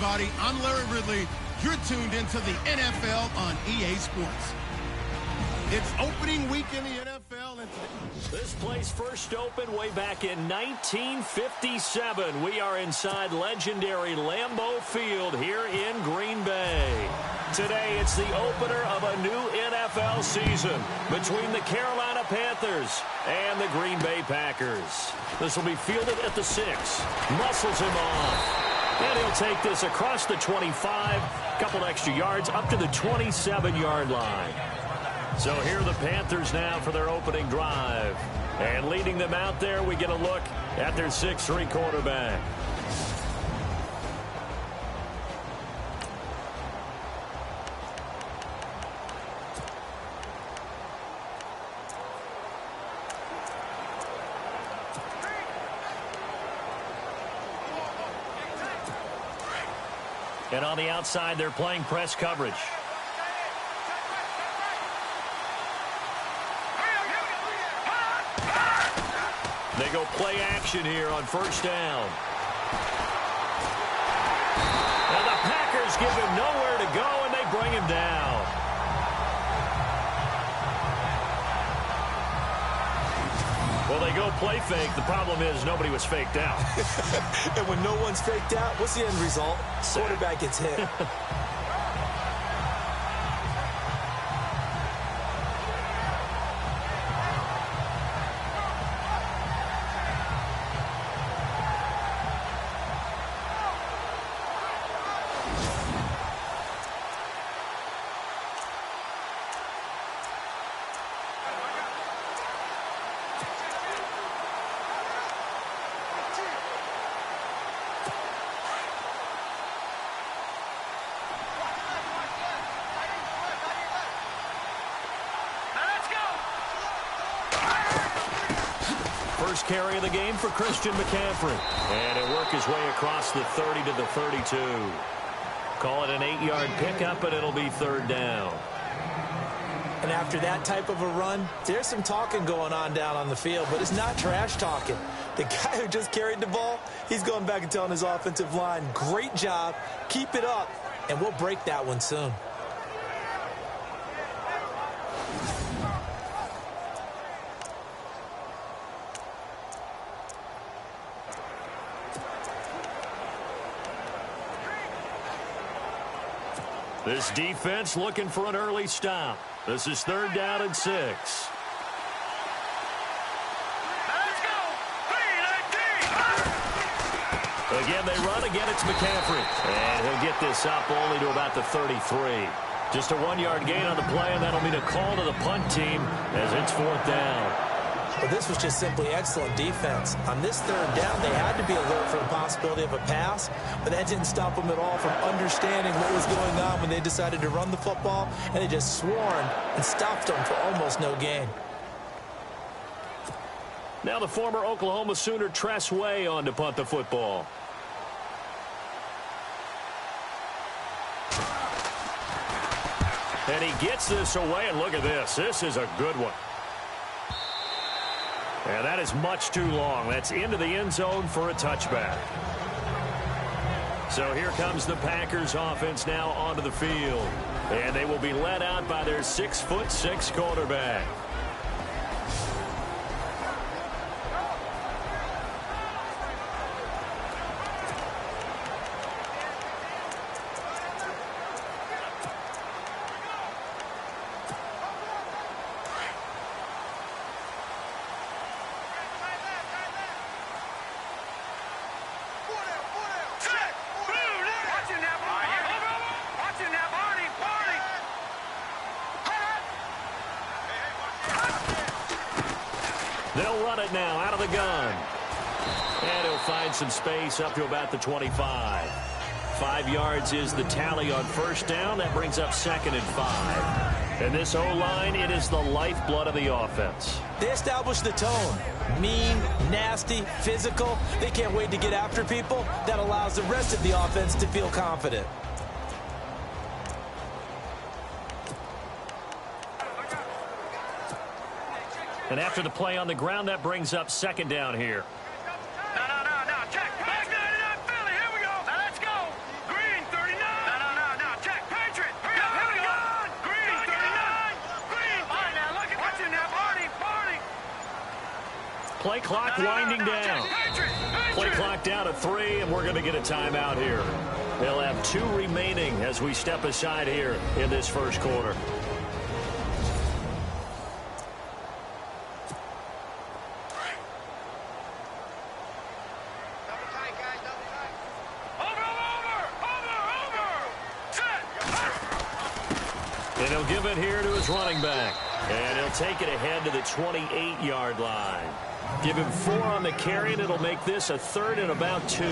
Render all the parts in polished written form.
everybody. I'm Larry Ridley. You're tuned into the NFL on EA Sports. It's opening week in the NFL. And this place first opened way back in 1957. We are inside legendary Lambeau Field here in Green Bay. Today, it's the opener of a new NFL season between the Carolina Panthers and the Green Bay Packers. This will be fielded at the 6. Muscles him off. And he'll take this across the 25, couple extra yards, up to the 27-yard line. So here are the Panthers now for their opening drive. And leading them out there, we get a look at their 6'3" quarterback. And on the outside, they're playing press coverage. They go play action here on first down. And the Packers give him nowhere to go, and they bring him down. Well, they go play fake. The problem is nobody was faked out. And when no one's faked out, what's the end result? Quarterback gets hit. First carry of the game for Christian McCaffrey. And he'll work his way across the 30 to the 32. Call it an 8-yard pickup, and it'll be third down. And after that type of a run, there's some talking going on down on the field, but it's not trash talking. The guy who just carried the ball, he's going back and telling his offensive line, great job, keep it up, and we'll break that one soon. This defense looking for an early stop. This is third down and 6. Let's go! Again, they run. Again, it's McCaffrey. And he'll get this up only to about the 33. Just a 1-yard gain on the play, and that'll mean a call to the punt team as it's fourth down. Well, this was just simply excellent defense. On this third down, they had to be alert for the possibility of a pass, but that didn't stop them at all from understanding what was going on when they decided to run the football, and they just swarmed and stopped them for almost no gain. Now the former Oklahoma Sooner Tress Way on to punt the football. And he gets this away, and look at this. This is a good one. And that is much too long. That's into the end zone for a touchback. So here comes the Packers offense now onto the field. And they will be led out by their 6'6" quarterback. They'll run it now out of the gun. And he'll find some space up to about the 25. 5 yards is the tally on first down. That brings up 2nd and 5. And this O-line, it is the lifeblood of the offense. They establish the tone. Mean, nasty, physical. They can't wait to get after people. That allows the rest of the offense to feel confident. And after the play on the ground, that brings up 2nd down here. No. Check. Back 99 Philly. Here we go. Now let's go. Green. Play clock winding down. Play clock down to 3, and we're going to get a timeout here. They'll have 2 remaining as we step aside here in this first quarter. And he'll give it here to his running back. And he'll take it ahead to the 28-yard line. Give him 4 on the carry, and it'll make this a 3rd and about 2.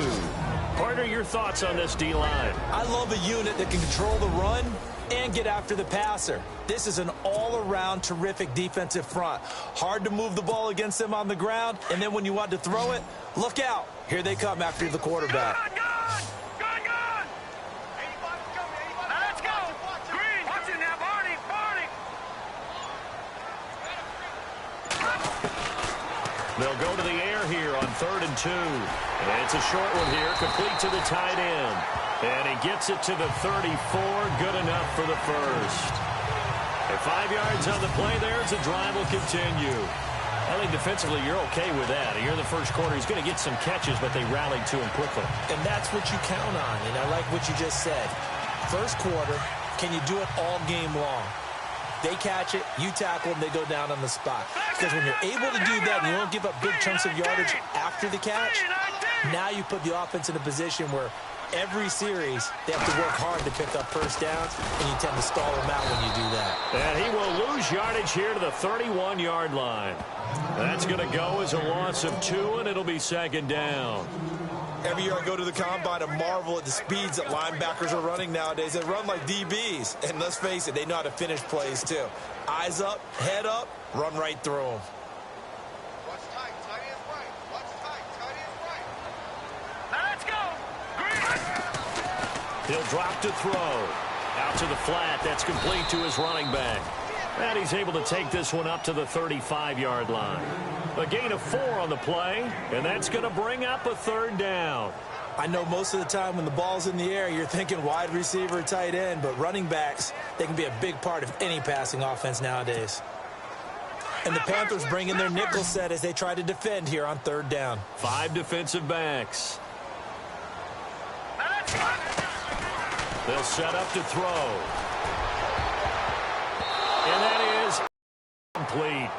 Partner, your thoughts on this D-line? I love a unit that can control the run and get after the passer. This is an all-around terrific defensive front. Hard to move the ball against them on the ground, and then when you want to throw it, look out. Here they come after the quarterback. They'll go to the air here on 3rd and 2. And it's a short one here, complete to the tight end. And he gets it to the 34, good enough for the first. And 5 yards on the play there as the drive will continue. I think defensively you're okay with that. Here in the first quarter, he's going to get some catches, but they rallied to him quickly. And that's what you count on, and I like what you just said. First quarter, can you do it all game long? They catch it, you tackle them, they go down on the spot. Because when you're able to do that and you don't give up big chunks of yardage after the catch, now you put the offense in a position where every series they have to work hard to pick up first downs, and you tend to stall them out when you do that. And he will lose yardage here to the 31-yard line. That's going to go as a loss of 2, and it'll be 2nd down. Every year I go to the combine and marvel at the speeds that linebackers are running nowadays. They run like DBs. And let's face it, they know how to finish plays too. Eyes up, head up, run right through them. Watch tight, tight end right. Watch tight, tight end right. Let's go. He'll drop to throw. Out to the flat. That's complete to his running back. And he's able to take this one up to the 35-yard line. A gain of 4 on the play, and that's going to bring up a 3rd down. I know most of the time when the ball's in the air, you're thinking wide receiver, tight end, but running backs, they can be a big part of any passing offense nowadays. And the Panthers bring in their nickel set as they try to defend here on 3rd down. 5 defensive backs. They'll set up to throw. And that is complete.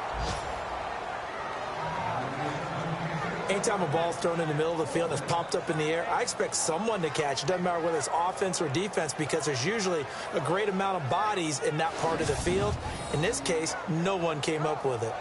Anytime a ball's thrown in the middle of the field that's popped up in the air, I expect someone to catch. It doesn't matter whether it's offense or defense, because there's usually a great amount of bodies in that part of the field. In this case, no one came up with it.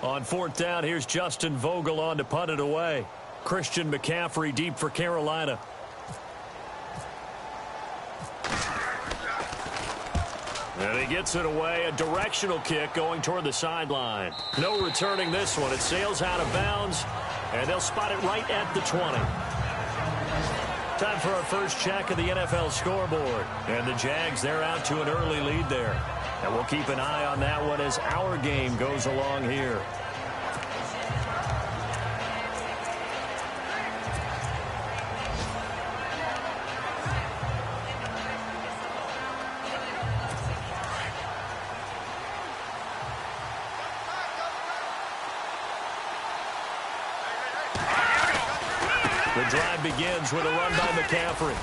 On 4th down, here's Justin Vogel on to punt it away. Christian McCaffrey deep for Carolina. And he gets it away. A directional kick going toward the sideline. No returning this one. It sails out of bounds, and they'll spot it right at the 20. Time for our first check of the NFL scoreboard. And the Jags, they're out to an early lead there. And we'll keep an eye on that one as our game goes along here. The drive begins with a run by McCaffrey.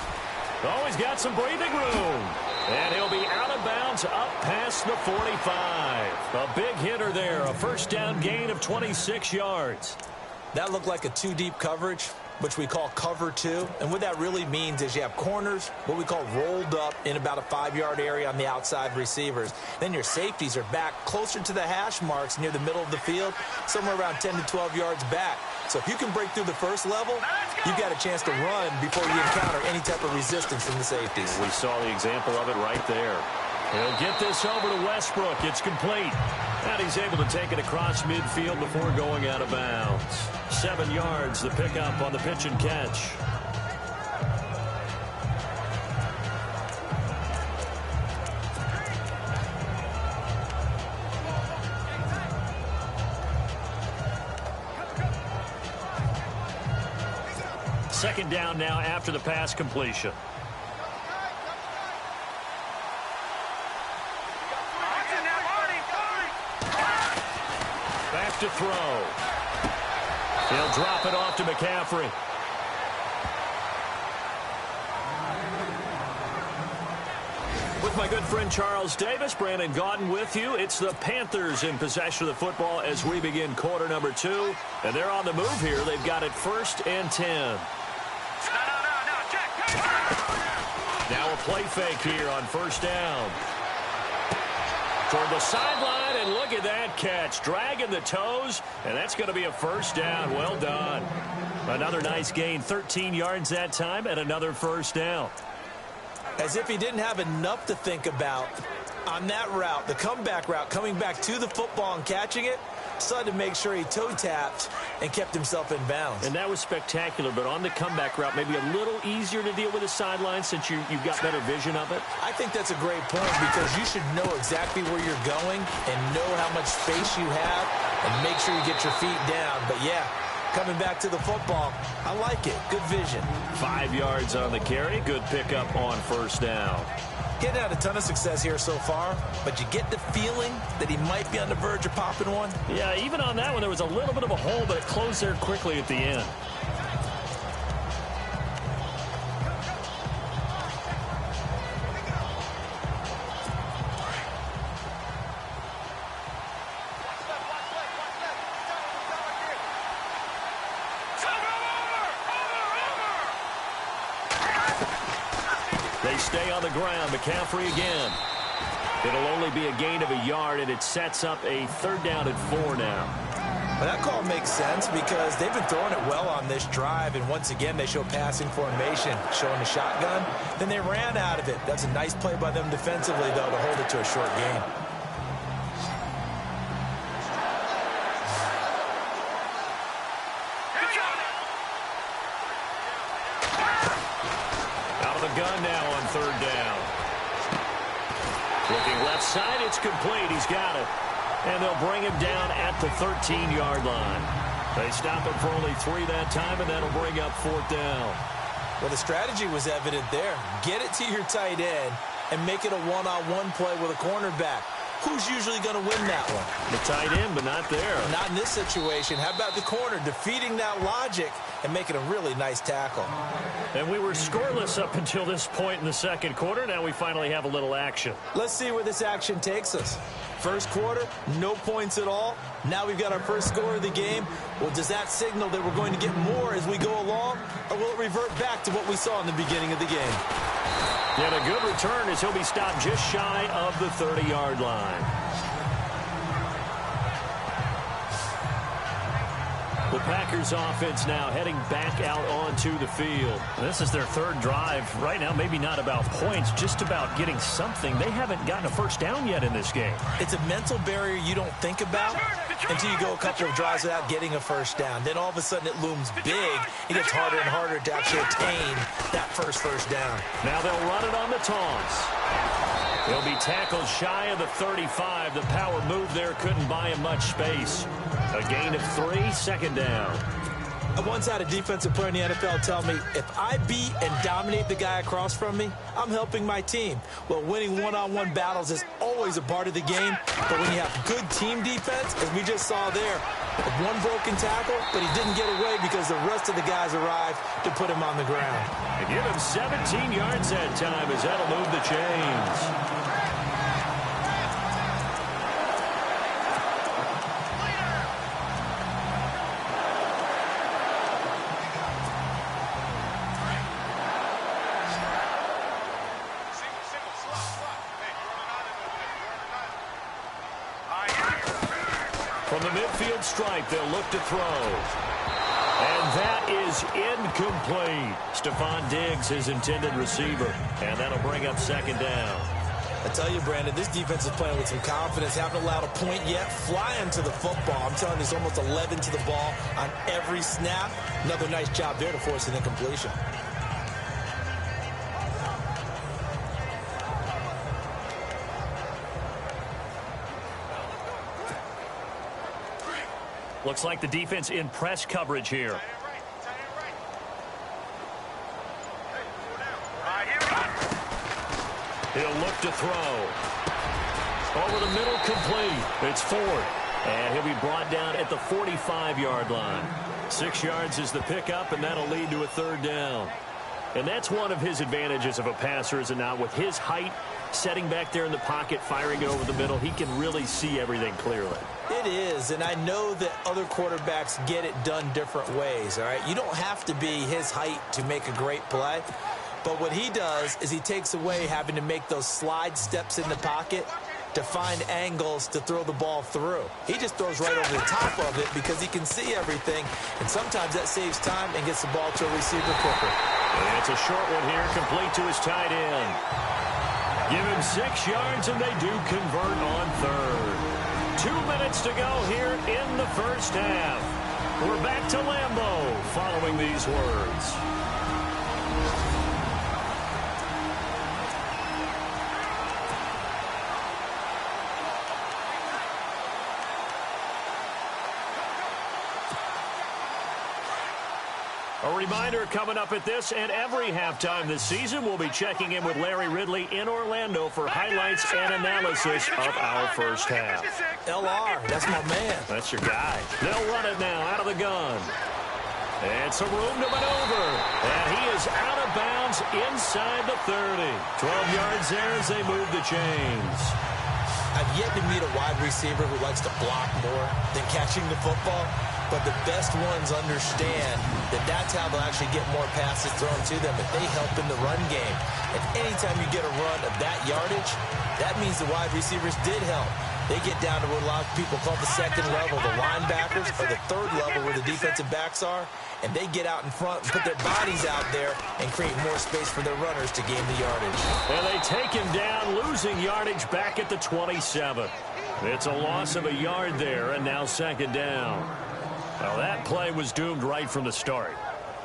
Oh, he's got some breathing room. And he'll be out of bounds up past the 45. A big hitter there. A first down gain of 26 yards. That looked like a 2-deep coverage, which we call cover 2. And what that really means is you have corners, what we call rolled up in about a 5-yard area on the outside receivers. Then your safeties are back closer to the hash marks near the middle of the field, somewhere around 10 to 12 yards back. So if you can break through the first level, you've got a chance to run before you encounter any type of resistance from the safeties. We saw the example of it right there. He'll get this over to Westbrook. It's complete. And he's able to take it across midfield before going out of bounds. 7 yards, the pickup on the pitch and catch. Second down now after the pass completion. Back to throw. He'll drop it off to McCaffrey. With my good friend Charles Davis, Brandon Gaudin with you. It's the Panthers in possession of the football as we begin quarter number 2. And they're on the move here. They've got it 1st and 10. Now a play fake here on 1st down. Toward the sideline, and look at that catch. Dragging the toes, and that's going to be a 1st down. Well done. Another nice gain, 13 yards that time, and another 1st down. As if he didn't have enough to think about on that route, the comeback route, coming back to the football and catching it, decided to make sure he toe-tapped and kept himself in bounds. And that was spectacular, but on the comeback route, maybe a little easier to deal with the sideline since you've got better vision of it. I think that's a great point because you should know exactly where you're going and know how much space you have and make sure you get your feet down. But, yeah, coming back to the football, I like it. Good vision. 5 yards on the carry. Good pickup on 1st down. Getting out a ton of success here so far, but you get the feeling that he might be on the verge of popping one. Yeah, even on that one, there was a little bit of a hole, but it closed there quickly at the end. They stay on the ground. McCaffrey again. It'll only be a gain of a yard, and it sets up a 3rd down and 4 now. Well, that call makes sense because they've been throwing it well on this drive, and once again they show passing formation, showing the shotgun. Then they ran out of it. That's a nice play by them defensively, though, to hold it to a short gain. Gun now on 3rd down. Looking left side, it's complete. He's got it. And they'll bring him down at the 13-yard line. They stop him for only 3 that time, and that'll bring up 4th down. Well, the strategy was evident there. Get it to your tight end and make it a one-on-one play with a cornerback. Who's usually going to win that one? The tight end, but not there. Not in this situation. How about the corner defeating that logic and making a really nice tackle? And we were scoreless up until this point in the 2nd quarter. Now we finally have a little action. Let's see where this action takes us. 1st quarter, no points at all. Now we've got our 1st score of the game. Well, does that signal that we're going to get more as we go along, or will it revert back to what we saw in the beginning of the game? And a good return as he'll be stopped just shy of the 30-yard line. The Packers offense now heading back out onto the field. This is their 3rd drive. Right now, maybe not about points, just about getting something. They haven't gotten a 1st down yet in this game. It's a mental barrier you don't think about until you go a couple of drives without getting a 1st down. Then all of a sudden it looms big. It gets harder and harder to actually attain that first down. Now they'll run it on the toss. He'll be tackled shy of the 35. The power move there couldn't buy him much space. A gain of 3, 2nd down. I once had a defensive player in the NFL tell me, if I beat and dominate the guy across from me, I'm helping my team. Well, winning one-on-one battles is always a part of the game, but when you have good team defense, as we just saw there, one broken tackle, but he didn't get away because the rest of the guys arrived to put him on the ground. They give him 17 yards that time as that'll move the chains. From the midfield stripe, they'll look to throw. And that is incomplete. Stephon Diggs, his intended receiver. And that'll bring up 2nd down. I tell you, Brandon, this defense is playing with some confidence. Haven't allowed a point yet. Flying to the football. I'm telling you, it's almost 11 to the ball on every snap. Another nice job there to force an incompletion. Looks like the defense in press coverage here. He'll look to throw. Over the middle, complete. It's Ford. And he'll be brought down at the 45-yard line. 6 yards is the pickup, and that'll lead to a third down. And that's one of his advantages of a passer, is it not? With his height, setting back there in the pocket, firing it over the middle, he can really see everything clearly. It is, and I know that other quarterbacks get it done different ways, all right? You don't have to be his height to make a great play. But what he does is he takes away having to make those slide steps in the pocket to find angles to throw the ball through. He just throws right over the top of it because he can see everything, and sometimes that saves time and gets the ball to a receiver quicker. And it's a short one here, complete to his tight end. Give him 6 yards, and they do convert on third. 2 minutes to go here in the first half. We're back to Lambeau following these words. A reminder coming up at this and every halftime this season, we'll be checking in with Larry Ridley in Orlando for highlights and analysis of our first half. LR, that's my man. That's your guy. They'll run it now out of the gun. And some room to maneuver. And he is out of bounds inside the 30. 12 yards there as they move the chains. I've yet to meet a wide receiver who likes to block more than catching the football. But the best ones understand that that's how they'll actually get more passes thrown to them if they help in the run game. And anytime you get a run of that yardage, that means the wide receivers did help. They get down to what a lot of people call the second level, the linebackers, or the third level where the defensive backs are, and they get out in front and put their bodies out there and create more space for their runners to gain the yardage. And they take him down, losing yardage back at the 27. It's a loss of a yard there, and now second down. Well, that play was doomed right from the start.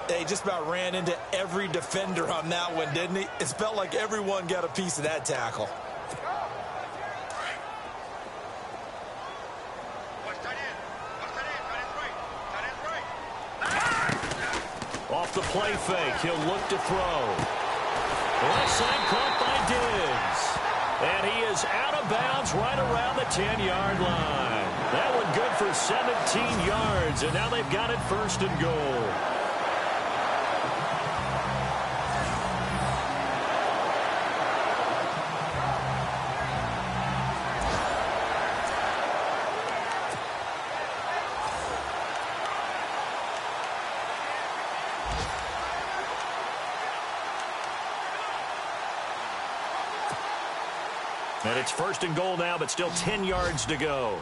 They just about ran into every defender on that one, didn't he? It felt like everyone got a piece of that tackle. Off the play fake, he'll look to throw. Left side caught by Diggs. And he is out of bounds right around the 10-yard line. That one good for 17 yards, and now they've got it first and goal. And it's first and goal now, but still 10 yards to go.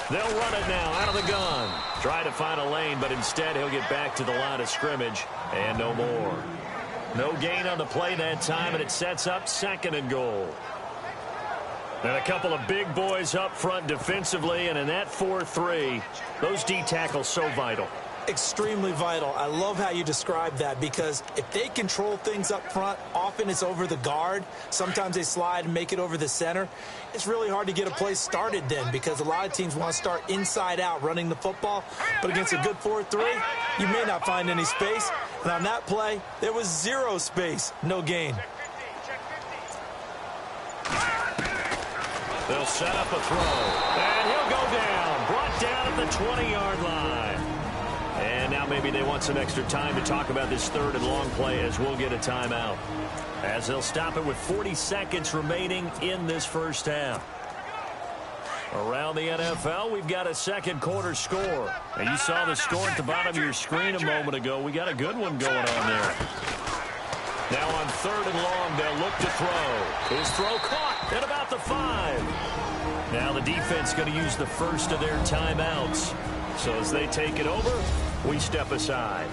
They'll run it now out of the gun. Try to find a lane, but instead he'll get back to the line of scrimmage and no more. No gain on the play that time, and it sets up second and goal. And a couple of big boys up front defensively, and in that 4-3, those D tackles so vital. Extremely vital. I love how you describe that, because if they control things up front, often it's over the guard. Sometimes they slide and make it over the center. It's really hard to get a play started then, because a lot of teams want to start inside out running the football. But against a good 4-3, you may not find any space. And on that play, there was zero space, no gain. They'll set up a throw, and he'll go down, brought down at the 20-yard line. And now maybe they want some extra time to talk about this third and long play, as we'll get a timeout, as they'll stop it with 40 seconds remaining in this first half. Around the NFL, we've got a second quarter score. And you saw the score at the bottom of your screen a moment ago. We got a good one going on there. Now on third and long, they'll look to throw. His throw caught at about the 5. Now the defense going to use the first of their timeouts. So as they take it over, we step aside.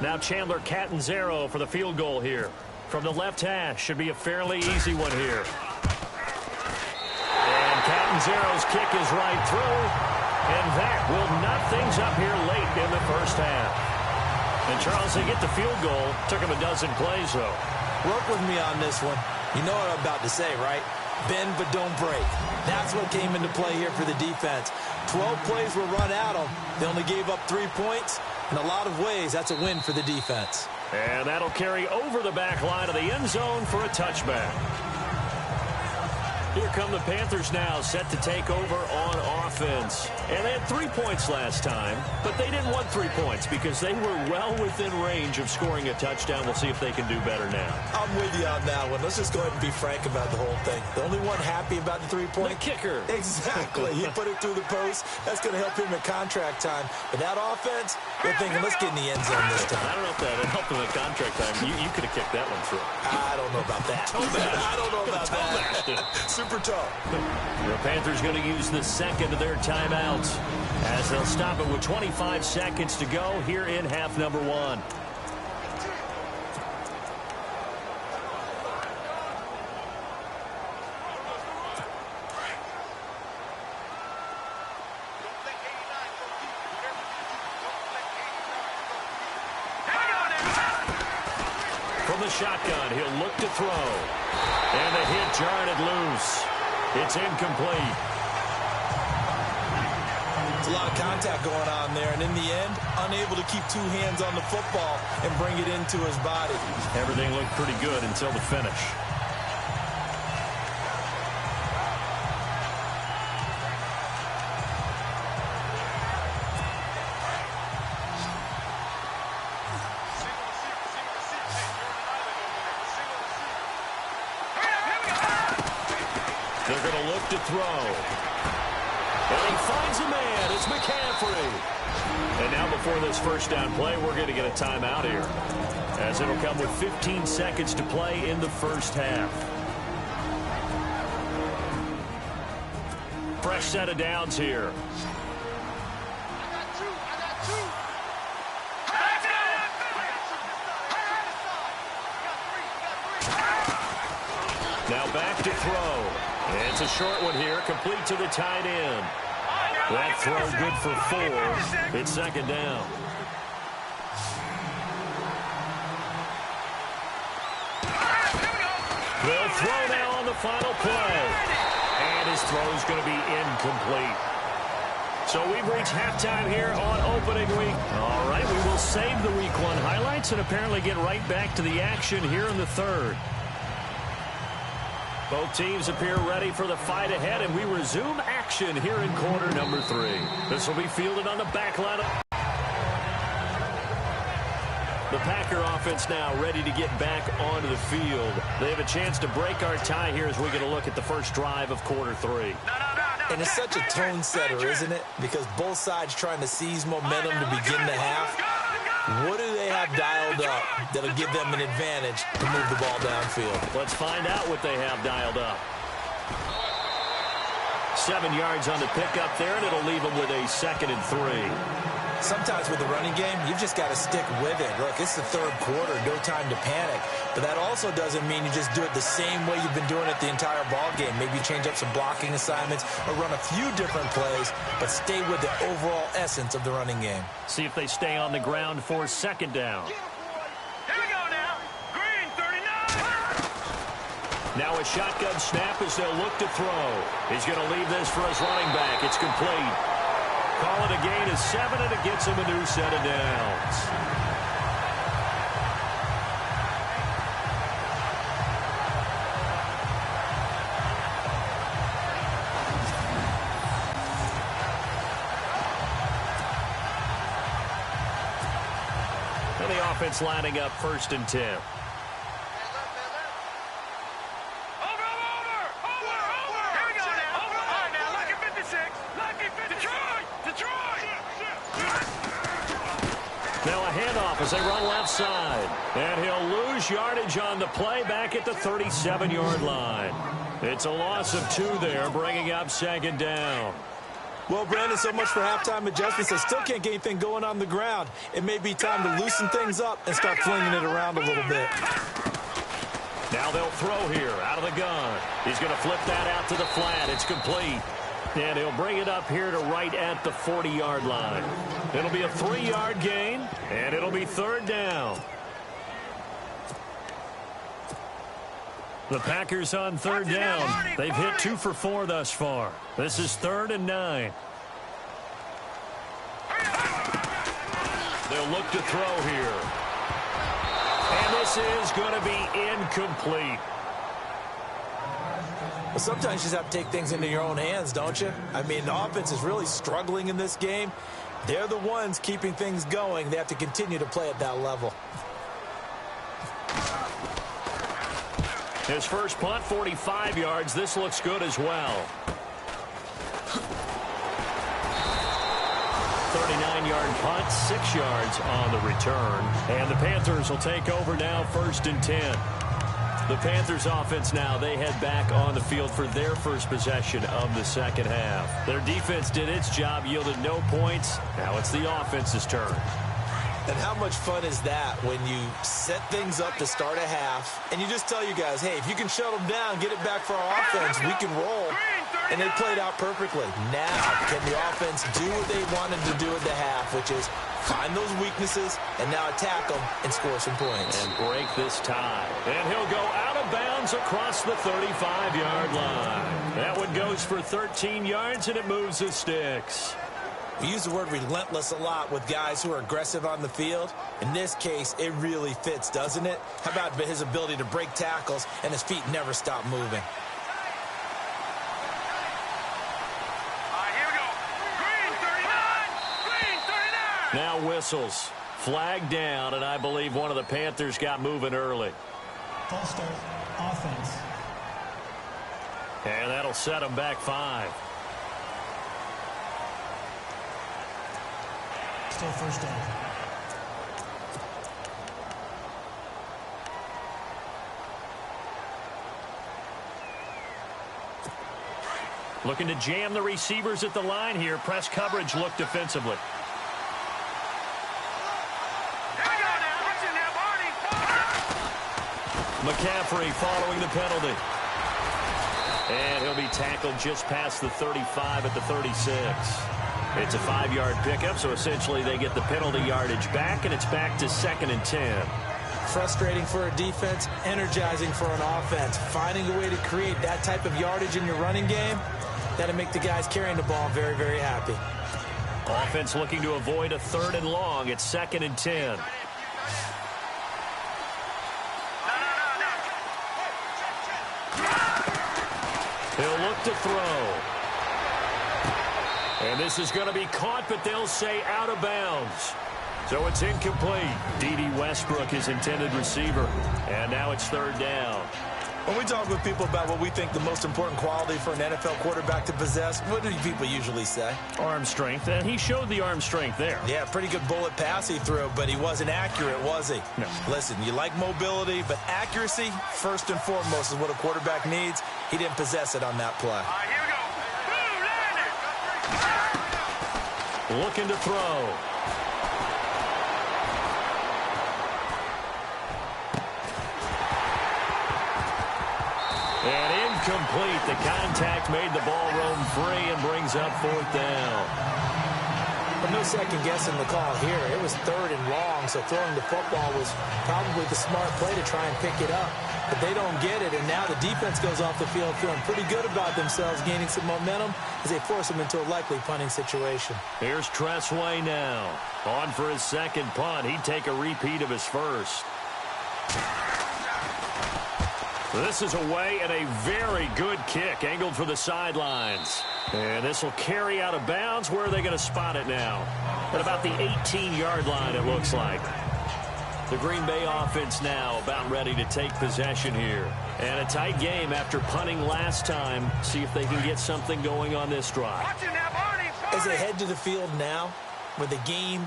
Now Chandler Catanzaro for the field goal here. From the left hash, should be a fairly easy one here. And Catanzaro's kick is right through. And that will knot things up here late in the first half. And, Charles, they get the field goal. Took him a dozen plays, though. Work with me on this one. You know what I'm about to say, right? Bend but don't break. That's what came into play here for the defense. 12 plays were run at them. They only gave up 3 points. In a lot of ways, that's a win for the defense. And that'll carry over the back line of the end zone for a touchback. Here come the Panthers now, set to take over on offense. And they had 3 points last time, but they didn't want 3 points because they were well within range of scoring a touchdown. We'll see if they can do better now. I'm with you on that one. Let's just go ahead and be frank about the whole thing. The only one happy about the 3-point? The kicker. Exactly. He put it through the post. That's going to help him at contract time. But that offense, they're thinking, let's get in the end zone this time. I don't know if that helped him at contract time. You could have kicked that one through. I don't know about that. I don't know about that. Super tough. The Panthers going to use the second of their timeouts as they'll stop it with 25 seconds to go here in half number 1. From the shotgun, he'll look to throw. And the hit jarred it loose. It's incomplete. There's a lot of contact going on there, and in the end, unable to keep 2 hands on the football and bring it into his body. Everything looked pretty good until the finish. They're going to look to throw. And he finds a man. It's McCaffrey. And now before this first down play, we're going to get a timeout here, as it'll come with 15 seconds to play in the first half. Fresh set of downs here. Now back to throw. It's a short one here, complete to the tight end. That throw good for 4. It's second down. They'll throw now on the final play. And his throw is going to be incomplete. So we've reached halftime here on opening week. All right, we will save the week 1 highlights and apparently get right back to the action here in the third. Both teams appear ready for the fight ahead, and we resume action here in quarter number 3. This will be fielded on the back line. The Packer offense now ready to get back onto the field. They have a chance to break our tie here as we get a look at the first drive of quarter 3. And it's such a tone setter, isn't it? Because both sides trying to seize momentum to begin the half. What do they have dialed up that'll give them an advantage to move the ball downfield? Let's find out what they have dialed up. 7 yards on the pickup there, and it'll leave them with a 2nd and 3. Sometimes with the running game, you've just got to stick with it. Look, it's the third quarter, no time to panic. But that also doesn't mean you just do it the same way you've been doing it the entire ball game. Maybe change up some blocking assignments or run a few different plays, but stay with the overall essence of the running game. See if they stay on the ground for 2nd down. Here we go now. Green, 39. Now a shotgun snap as they'll look to throw. He's going to leave this for his running back. It's complete. Call it a gain of 7, and it gets him a new set of downs. And the offense lining up 1st and 10. Now a handoff as they run left side. And he'll lose yardage on the play back at the 37-yard line. It's a loss of 2 there, bringing up 2nd down. Well, Brandon, so much for halftime adjustments. They still can't get anything going on the ground. It may be time to loosen things up and start flinging it around a little bit. Now they'll throw here out of the gun. He's going to flip that out to the flat. It's complete. And he'll bring it up here to right at the 40-yard line. It'll be a 3-yard gain, and it'll be 3rd down. The Packers on third down. They've hit 2 for 4 thus far. This is 3rd and 9. They'll look to throw here. And this is going to be incomplete. Well, sometimes you just have to take things into your own hands, don't you? I mean, the offense is really struggling in this game. They're the ones keeping things going. They have to continue to play at that level. His first punt, 45 yards. This looks good as well. 39-yard punt, 6 yards on the return. And the Panthers will take over now, 1st and 10. The Panthers offense now, they head back on the field for their first possession of the second half. Their defense did its job, yielded no points. Now it's the offense's turn. And how much fun is that when you set things up to start a half and you just tell you guys, hey, if you can shut them down, get it back for our offense, we can roll. And they played out perfectly. Now, can the offense do what they wanted to do at the half, which is find those weaknesses and now attack them and score some points. And break this tie. And he'll go out of bounds across the 35-yard line. That one goes for 13 yards, and it moves the sticks. We use the word relentless a lot with guys who are aggressive on the field. In this case, it really fits, doesn't it? How about his ability to break tackles and his feet never stop moving? Here we go. Green 39. Green 39. Now whistles. Flag down, and I believe one of the Panthers got moving early. False start, offense. And that'll set them back 5. Still first down. Looking to jam the receivers at the line here. Press coverage look defensively. McCaffrey following the penalty. And he'll be tackled just past the 35 at the 36. It's a 5-yard pickup, so essentially they get the penalty yardage back, and it's back to 2nd and 10. Frustrating for a defense, energizing for an offense. Finding a way to create that type of yardage in your running game, that'll make the guys carrying the ball very, very happy. Offense looking to avoid a 3rd and long. It's 2nd and 10. He'll look to throw. And this is going to be caught, but they'll say out of bounds. So it's incomplete. D.D. Westbrook, his intended receiver. And now it's 3rd down. When we talk with people about what we think the most important quality for an NFL quarterback to possess, what do people usually say? Arm strength, and he showed the arm strength there. Yeah, pretty good bullet pass he threw, but he wasn't accurate, was he? No. Listen, you like mobility, but accuracy, first and foremost, is what a quarterback needs. He didn't possess it on that play. Here we go. Looking to throw. And incomplete. The contact made the ball roam free and brings up 4th down. But no second guessing the call here. It was 3rd and long, so throwing the football was probably the smart play to try and pick it up. But they don't get it, and now the defense goes off the field feeling pretty good about themselves, gaining some momentum as they force them into a likely punting situation. Here's Tressway now. On for his 2nd punt. He'd take a repeat of his first. This is away, and a very good kick angled for the sidelines. And this will carry out of bounds. Where are they going to spot it now? At about the 18-yard line, it looks like. The Green Bay offense now about ready to take possession here. And a tight game after punting last time. See if they can get something going on this drive. As they head to the field now, with the game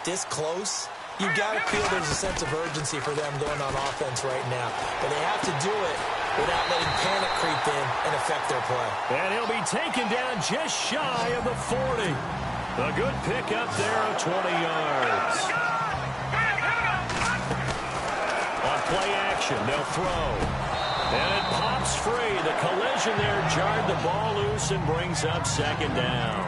this close, you've got to feel there's a sense of urgency for them going on offense right now. But they have to do it without letting panic creep in and affect their play. And he'll be taken down just shy of the 40. A good pickup there of 20 yards. On play action, they'll throw. And it pops free. The collision there jarred the ball loose and brings up 2nd down.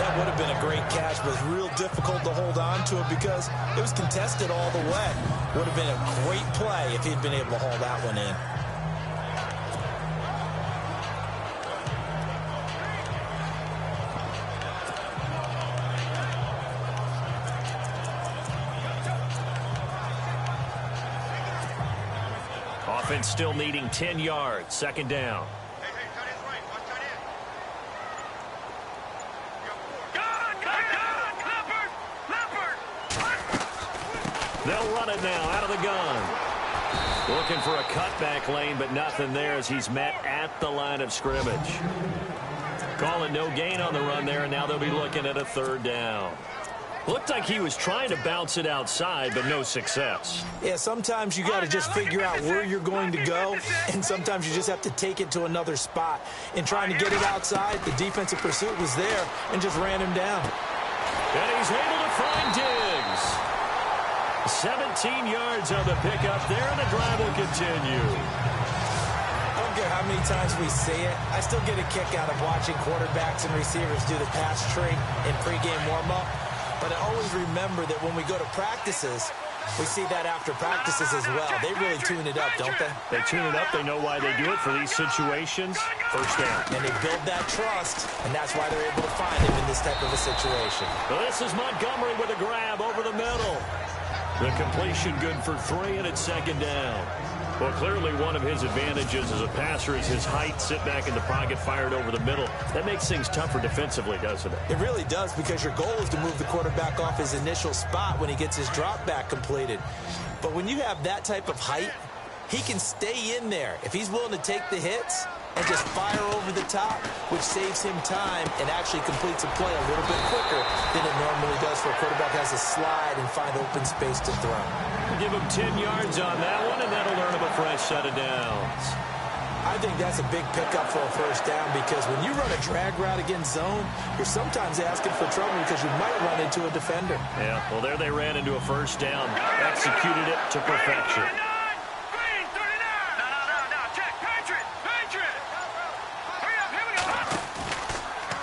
That would have been a great catch, but it was real difficult to hold on to it because it was contested all the way. Would have been a great play if he'd been able to haul that one in. Offense still needing 10 yards. Second down. They'll run it now out of the gun. Looking for a cutback lane, but nothing there as he's met at the line of scrimmage. Calling no gain on the run there, and now they'll be looking at a third down. Looked like he was trying to bounce it outside, but no success. Yeah, sometimes you got to just figure out where you're going to go, and sometimes you just have to take it to another spot. In trying to get it outside, the defensive pursuit was there and just ran him down. And he's able to find Diggs. 17 yards on the pickup there, and the drive will continue. I don't care how many times we see it. I still get a kick out of watching quarterbacks and receivers do the pass tree in pregame warm-up. But I always remember that when we go to practices, we see that after practices as well. They really tune it up, don't they? They tune it up. They know why they do it for these situations. First down. And they build that trust, and that's why they're able to find him in this type of a situation. Well, this is Montgomery with a grab over the middle. The completion good for 3, and it's second down. Well, clearly one of his advantages as a passer is his height. Sit back in the pocket, fired over the middle. That makes things tougher defensively, doesn't it? It really does, because your goal is to move the quarterback off his initial spot when he gets his drop back completed. But when you have that type of height, he can stay in there. If he's willing to take the hits and just fire over the top, which saves him time and actually completes a play a little bit quicker than it normally does for a quarterback has to slide and find open space to throw. Give him 10 yards on that one, and that'll earn him a fresh set of downs. I think that's a big pickup for a first down, because when you run a drag route against zone, you're sometimes asking for trouble because you might run into a defender. Yeah, well, there they ran into a first down. Executed it to perfection.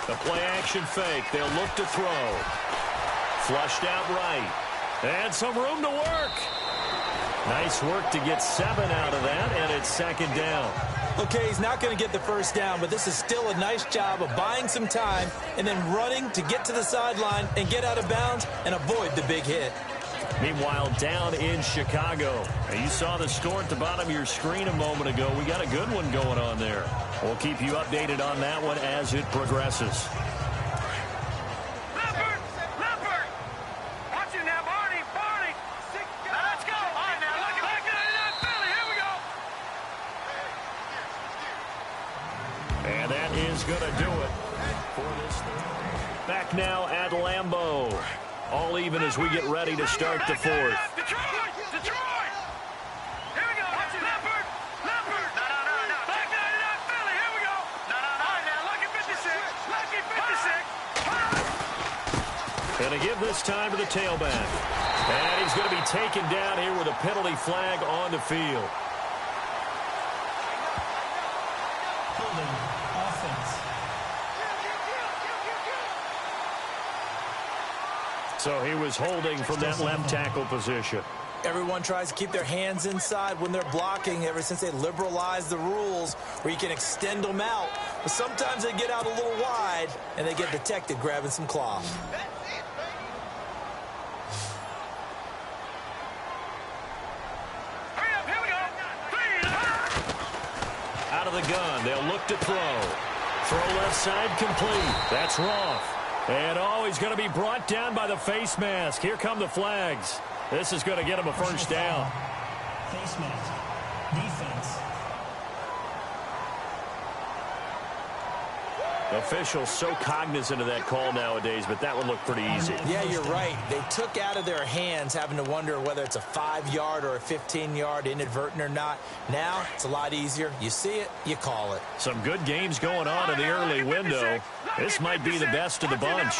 The play-action fake. They'll look to throw. Flushed out right. And some room to work. Nice work to get 7 out of that, and it's second down. Okay, he's not going to get the first down, but this is still a nice job of buying some time and then running to get to the sideline and get out of bounds and avoid the big hit. Meanwhile, down in Chicago. Now, you saw the score at the bottom of your screen a moment ago. We got a good one going on there. We'll keep you updated on that one as it progresses. And that is going to do it for this thing. Back now at Lambeau. All even as we get ready to start the fourth. Detroit! Detroit! Here we go. Leopard! Leopard! No. Back 99, Philly. Here we go. No. All right, now, lucky 56. Lucky 56. Going to give this time to the tailback. And he's going to be taken down here with a penalty flag on the field. Holding offense. So he was holding from that left tackle position. Everyone tries to keep their hands inside when they're blocking ever since they liberalized the rules where you can extend them out. But sometimes they get out a little wide and they get detected grabbing some cloth. Out of the gun, they'll look to throw. Throw left side complete. That's Roth. And he's going to be brought down by the face mask. Here come the flags. This is going to get him a first down. Face mask. Defense. Officials so cognizant of that call nowadays, but that one looked pretty easy. Yeah, you're right. They took out of their hands having to wonder whether it's a 5-yard or a 15-yard, inadvertent or not. Now, it's a lot easier. You see it, you call it. Some good games going on in the early window. This might be the best of the bunch.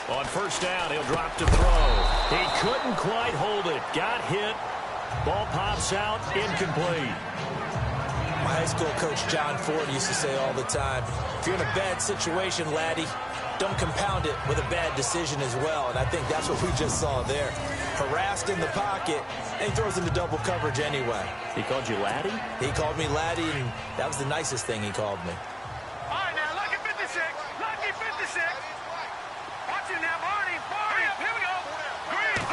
On first down, he'll drop to throw. He couldn't quite hold it. Got hit. Ball pops out, incomplete. my high school coach John Ford used to say all the time, if you're in a bad situation, laddie, don't compound it with a bad decision as well. And I think that's what we just saw there. Harassed in the pocket, and he throws into double coverage anyway. He called you laddie? He called me laddie, and that was the nicest thing he called me. All right, now, lucky 56. Lucky 56. Watch it now, Barney. Barney, here we go. Green.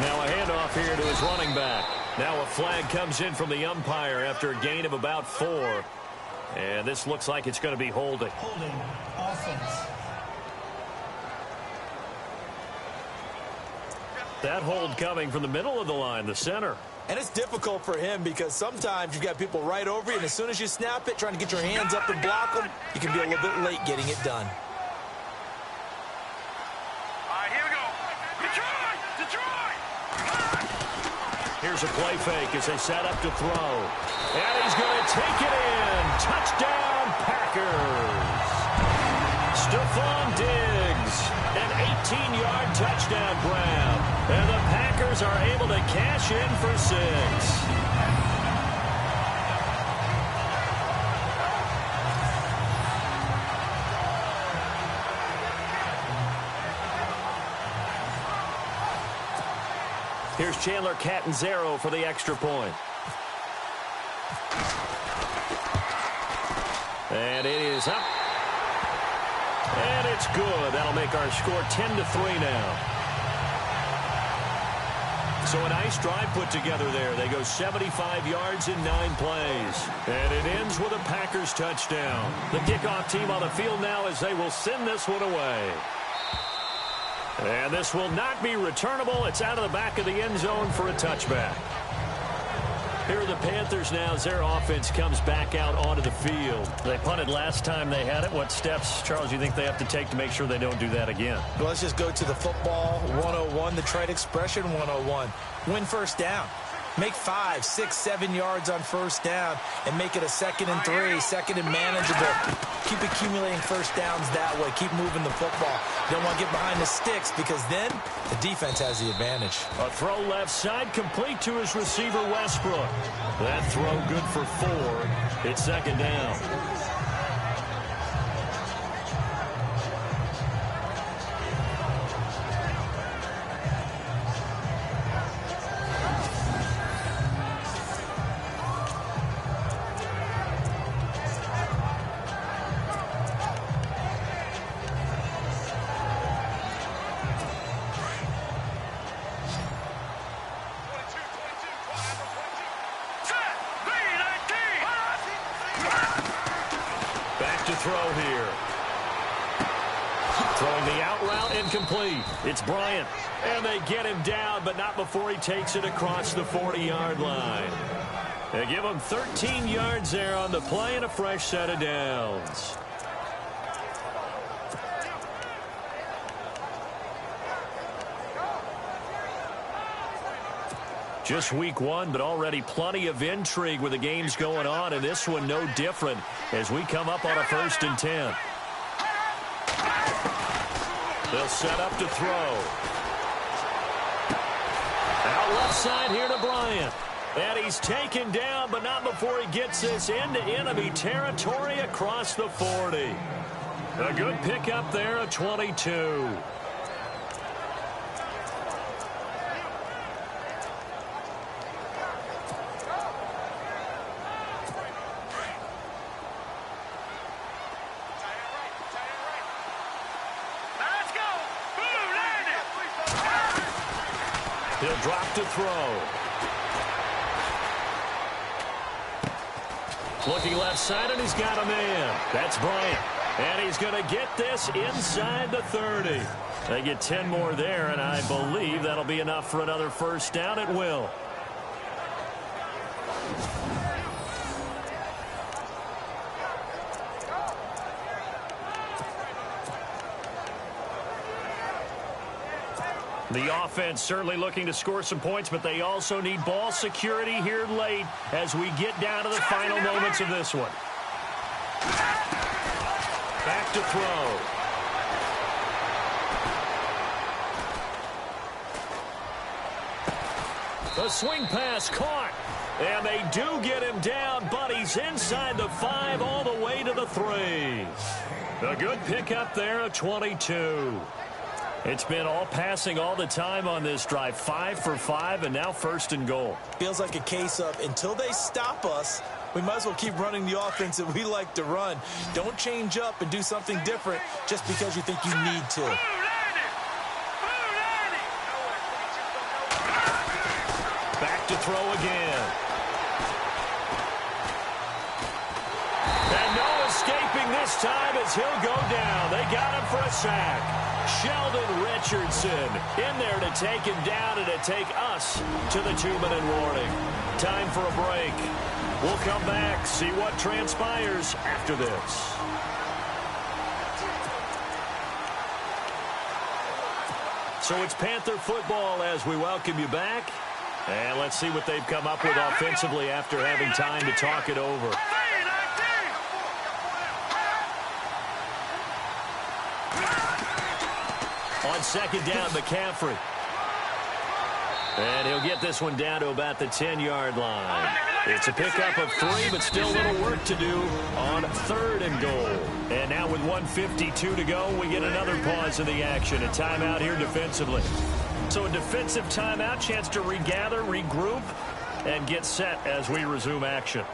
Now a handoff here to his running back. Now a flag comes in from the umpire after a gain of about 4. And this looks like it's going to be holding. Holding offense. That hold coming from the middle of the line, the center. And it's difficult for him because sometimes you've got people right over you, and as soon as you snap it, trying to get your hands up and block them, you can be a little bit late getting it done. All right, here we go. Detroit! Detroit! Here's a play fake as they set up to throw. And he's going to take it in. Touchdown, Packers. Stephon Diggs, an 18-yard touchdown grab. And the Packers are able to cash in for 6. Here's Chandler Catanzaro for the extra point. And it is up. And it's good. That'll make our score 10-3 now. So a nice drive put together there. They go 75 yards in 9 plays. And it ends with a Packers touchdown. The kickoff team on the field now as they will send this one away. And this will not be returnable. It's out of the back of the end zone for a touchback. Here are the Panthers now as their offense comes back out onto the field. They punted last time they had it. What steps, Charles, do you think they have to take to make sure they don't do that again? Well, let's just go to the football 101, the trade expression 101. Win first down. Make 5, 6, 7 yards on first down and make it a 2nd and 3, 2nd and manageable. Keep accumulating first downs that way. Keep moving the football. You don't want to get behind the sticks because then the defense has the advantage. A throw left side complete to his receiver, Westbrook. That throw good for 4. It's 2nd down. Throw here. Throwing the out route incomplete. It's Bryant. And they get him down, but not before he takes it across the 40-yard line. They give him 13 yards there on the play and a fresh set of downs. Just week 1, but already plenty of intrigue with the games going on, and this one no different as we come up on a 1st and 10. They'll set up to throw. Out left side here to Bryant. And he's taken down, but not before he gets this into enemy territory across the 40. A good pickup there, a 22. He'll drop to throw. Looking left side, and he's got a man. That's Bryant. And he's going to get this inside the 30. They get 10 more there, and I believe that'll be enough for another first down. It will. The offense certainly looking to score some points, but they also need ball security here late as we get down to the final moments of this one. Back to throw. The swing pass caught. And they do get him down, but he's inside the 5 all the way to the 3. A good pickup there of 22. It's been all passing all the time on this drive. 5 for 5, and now 1st and goal. Feels like a case of until they stop us, we might as well keep running the offense that we like to run. Don't change up and do something different just because you think you need to. Back to throw again. And no escaping this time as he'll go down. They got him for a sack. Sheldon Richardson in there to take him down and to take us to the 2-minute warning. Time for a break. We'll come back, see what transpires after this. So it's Panther football as we welcome you back. And let's see what they've come up with offensively after having time to talk it over. On 2nd down, McCaffrey. And he'll get this one down to about the 10-yard line. It's a pickup of 3, but still a little work to do on 3rd and goal. And now with 1:52 to go, we get another pause in the action. A timeout here defensively. So a defensive timeout, chance to regather, regroup, and get set as we resume action.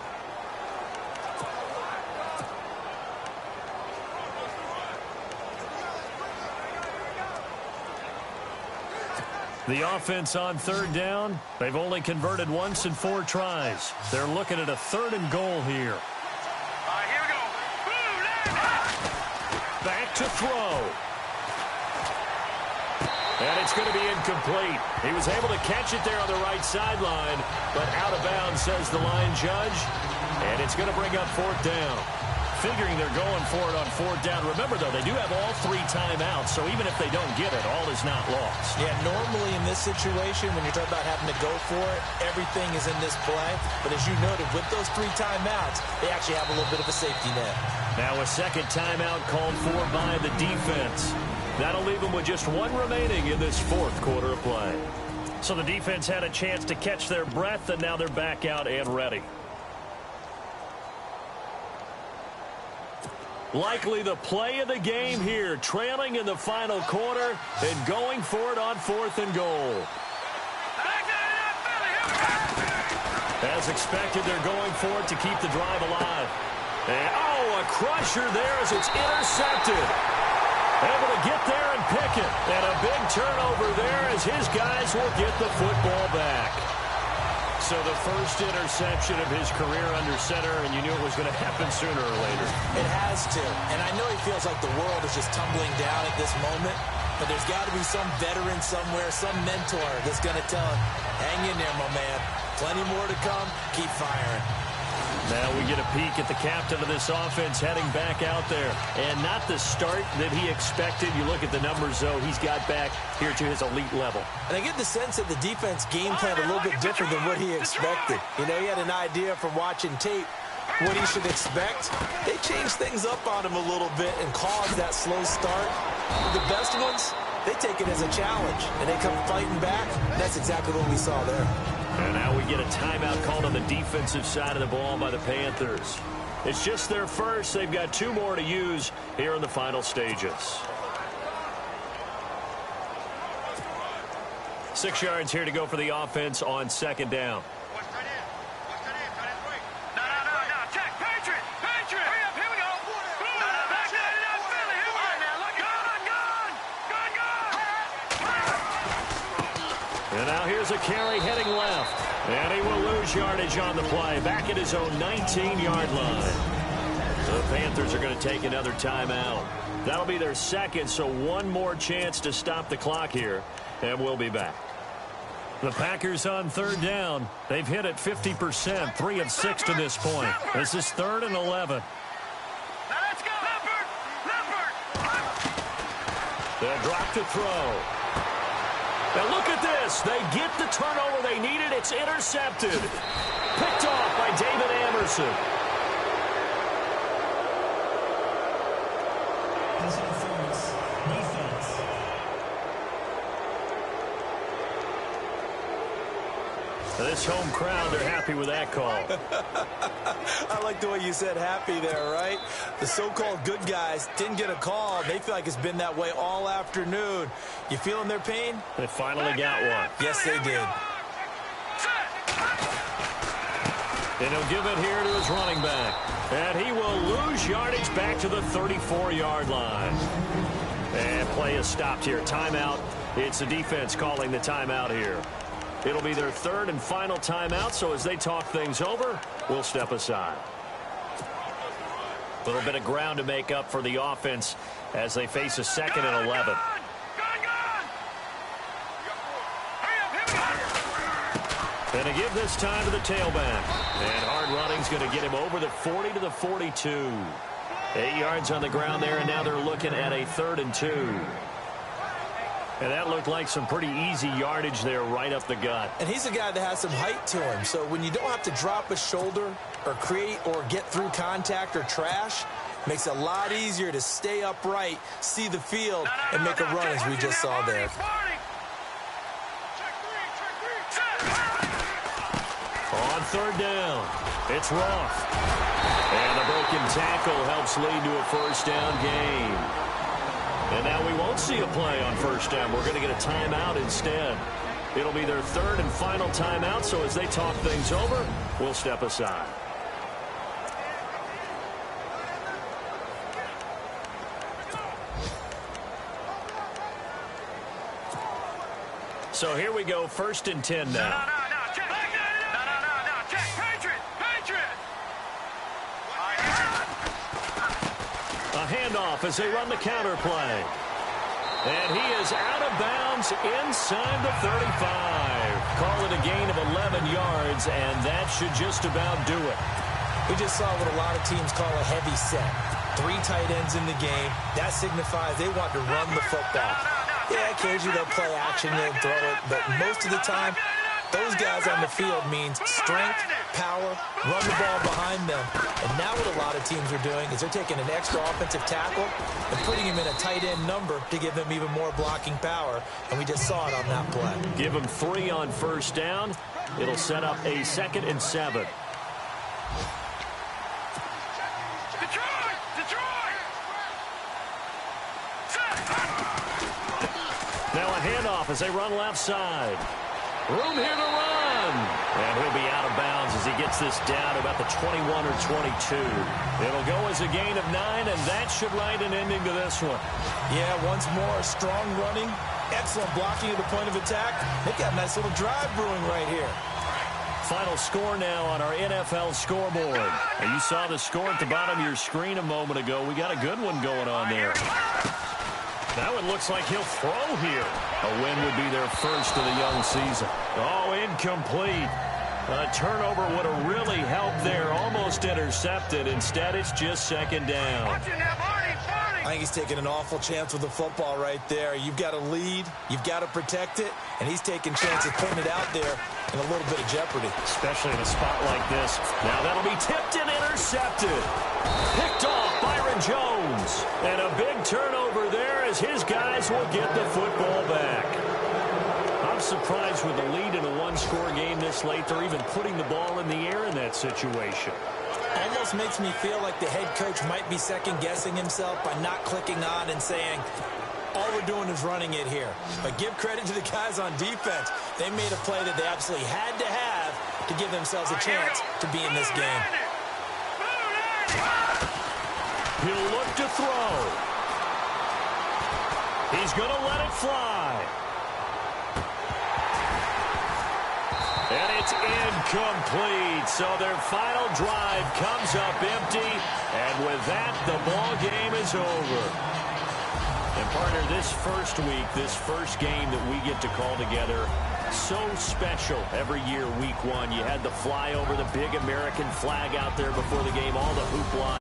The offense on 3rd down, they've only converted once in 4 tries. They're looking at a 3rd and goal here. Here we go. Back to throw. And it's going to be incomplete. He was able to catch it there on the right sideline, but out of bounds, says the line judge. And it's going to bring up 4th down. Figuring they're going for it on 4th down. Remember, though, they do have all 3 timeouts, so even if they don't get it, all is not lost. Yeah, normally in this situation, when you're talking about having to go for it, everything is in this play. But as you noted, with those 3 timeouts, they actually have a little bit of a safety net. Now a 2nd timeout called for by the defense. That'll leave them with just 1 remaining in this 4th quarter of play. So the defense had a chance to catch their breath, and now they're back out and ready. Likely the play of the game here, trailing in the final quarter and going for it on 4th and goal. As expected, they're going for it to keep the drive alive. And, a crusher there as it's intercepted. Able to get there and pick it. And a big turnover there as his guys will get the football back. So the first interception of his career under center, and you knew it was going to happen sooner or later. It has to. And I know he feels like the world is just tumbling down at this moment, but there's got to be some veteran somewhere, some mentor that's going to tell him, hang in there, my man. Plenty more to come. Keep firing. Now we get a peek at the captain of this offense heading back out there. And not the start that he expected. You look at the numbers, though, he's got back here to his elite level. And I get the sense that the defense game planned a little bit different than what he expected. You know, he had an idea from watching tape what he should expect. They changed things up on him a little bit and caused that slow start. The best ones, they take it as a challenge, and they come fighting back. That's exactly what we saw there. And now we get a timeout called on the defensive side of the ball by the Panthers. It's just their first. They've got 2 more to use here in the final stages. 6 yards here to go for the offense on 2nd down. And now here's a carry heading left. And he will lose yardage on the play. Back at his own 19-yard line. The Panthers are going to take another timeout. That'll be their 2nd, so 1 more chance to stop the clock here. And we'll be back. The Packers on 3rd down. They've hit it 50%, 3 of 6 to this point. This is 3rd and 11. Let's go. Leopard. They'll drop to throw. Now look at this. They get the turnover they needed. It's intercepted. Picked off by David Amerson. Pass interference. Defense. This home crowd, they're happy with that call. I like the way you said happy there, right? The so-called good guys didn't get a call. They feel like it's been that way all afternoon. You feeling their pain? They finally got one. Yes, they did. And he'll give it here to his running back. And he will lose yardage back to the 34-yard line. And play is stopped here. Timeout. It's the defense calling the timeout here. It'll be their third and final timeout, so as they talk things over, we'll step aside. A little bit of ground to make up for the offense as they face a 2nd and 11. And to give this time to the tailback. And hard running's going to get him over the 40 to the 42. 8 yards on the ground there, and now they're looking at a 3rd and 2. And that looked like some pretty easy yardage there right up the gut. And he's a guy that has some height to him. So when you don't have to drop a shoulder or create or get through contact or trash, makes it a lot easier to stay upright, see the field, and make a run as we just saw there. On 3rd down, it's Roth. And a broken tackle helps lead to a 1st down gain. And now we won't see a play on 1st down. We're going to get a timeout instead. It'll be their 3rd and final timeout, so as they talk things over, we'll step aside. So here we go, 1st and 10 now. A handoff as they run the counter play. And he is out of bounds inside the 35. Call it a gain of 11 yards, and that should just about do it. We just saw what a lot of teams call a heavy set. 3 tight ends in the game. That signifies they want to run the football. Yeah, occasionally they'll play action and throw it, but most of the time, those guys on the field means strength, power, run the ball behind them. And now what a lot of teams are doing is they're taking an extra offensive tackle and putting him in a tight end number to give them even more blocking power. And we just saw it on that play. Give him 3 on 1st down. It'll set up a 2nd and 7. Now a handoff as they run left side. Room here to run. And he'll be out of bounds as he gets this down to about the 21 or 22. It'll go as a gain of 9, and that should write an ending to this one. Yeah, once more, strong running, excellent blocking at the point of attack. They've got a nice little drive brewing right here. Final score now on our NFL scoreboard. And you saw the score at the bottom of your screen a moment ago. We got a good one going on there. That one looks like he'll throw here. A win would be their first of the young season. Oh, incomplete. A turnover would have really helped there. Almost intercepted. Instead, it's just 2nd down. I think he's taking an awful chance with the football right there. You've got to lead. You've got to protect it. And he's taking chances putting it out there in a little bit of jeopardy. Especially in a spot like this. Now that'll be tipped and intercepted. Picked off Byron Jones. And a big turnover there as his guys will get the football back. I'm surprised with the lead in a one-score game this late. They're even putting the ball in the air in that situation. Almost makes me feel like the head coach might be second-guessing himself by not clicking on and saying, all we're doing is running it here. But give credit to the guys on defense. They made a play that they absolutely had to have to give themselves a chance to be in this game. He'll look to throw. He's going to let it fly. And it's incomplete. So their final drive comes up empty. And with that, the ball game is over. And partner, this first week, this first game that we get to call together, so special every year, week 1. You had the flyover, the big American flag out there before the game, all the hoopla.